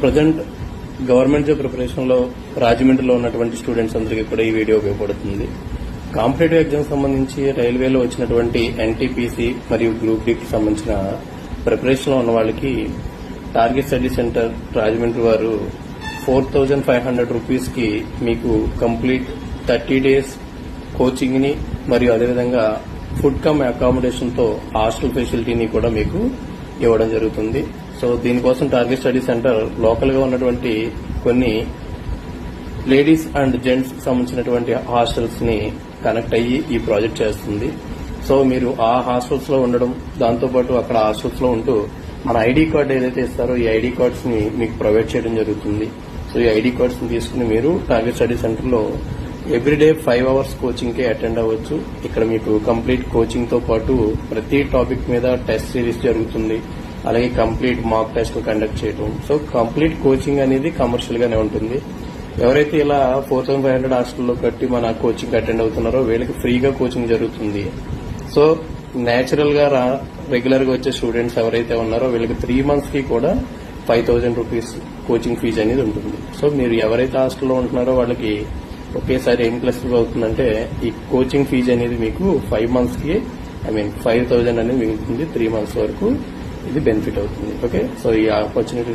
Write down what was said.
Present government job preparation లో రాజమండ్రిలో ఉన్నటువంటి స్టూడెంట్స్ అందరికీ కూడా ఈ వీడియో ఉపయోగపడుతుంది. కాంపిటేటివ్ ఎగ్జామ్ సంబంధించి రైల్వేలో వచ్చినటువంటి ఎన్టీపీసీ మరియు గ్రూప్ డి కి సంబంధించిన ప్రిపరేషన్ లో ఉన్న వాళ్ళకి టార్గెట్ స్టడీ సెంటర్ రాజమండ్రి వారు 4,500 రూపీస్ కి మీకు కంప్లీట్ 30 days కోచింగ్ ని మరియు అదేవిధంగా ఫుడ్ కమ్ అకామిడేషన్ తో హాస్టల్ ఫెసిలిటీని కూడా మీకు ఇవ్వడం జరుగుతుంది. సో దీనికోసం టార్గెట్ స్టడీ సెంటర్ లోకల్ గా ఉన్నటువంటి కొన్ని లేడీస్ అండ్ జెంట్స్ కి సంబంధించినటువంటి హాస్టల్స్ ని కనెక్ట్ అయ్యి ఈ ప్రాజెక్ట్ చేస్తుంది. సో మీరు ఆ హాస్టల్స్ లో ఉండడం, దాంతోపాటు అక్కడ హాస్టల్స్ లో ఉంటూ మన ఐడి కార్డ్ ఏదైతే ఇస్తారో ఈ ఐడి కార్డ్స్ ని మీకు ప్రొవైడ్ చేయడం జరుగుతుంది. సో ఈ ఐడి కార్డ్స్ ని తీసుకుని మీరు టార్గెట్ స్టడీ సెంటర్ లో ఎవ్రీడే 5 hours కోచింగ్ కి అటెండ్ అవ్వచ్చు. ఇక్కడ మీకు కంప్లీట్ కోచింగ్ తో పాటు ప్రతి టాపిక్ మీద టెస్ట్ సిరీస్ జరుగుతుంది. అలాగే కంప్లీట్ మాక్ టెస్ట్ కండక్ట్ చేయడం. సో కంప్లీట్ కోచింగ్ అనేది కమర్షియల్ గానే ఉంటుంది. ఎవరైతే ఇలా 4,500 హాస్టల్లో కట్టి మన కోచింగ్ అటెండ్ అవుతున్నారో వీళ్ళకి ఫ్రీగా కోచింగ్ జరుగుతుంది. సో నేచురల్ గా రెగ్యులర్ గా వచ్చే స్టూడెంట్స్ ఎవరైతే ఉన్నారో వీళ్ళకి 3 months కి కూడా 5,000 రూపీస్ కోచింగ్ ఫీజు అనేది ఉంటుంది. సో మీరు ఎవరైతే హాస్టల్లో ఉంటున్నారో వాళ్ళకి ఒకేసారి ఏం ప్లస్ అవుతుందంటే ఈ కోచింగ్ ఫీజు అనేది మీకు 5 months కి 5,000 అనేది మిగులుతుంది. 3 months వరకు ఇది బెనిఫిట్ అవుతుంది. ఓకే, సో ఈ ఆపర్చునిటీ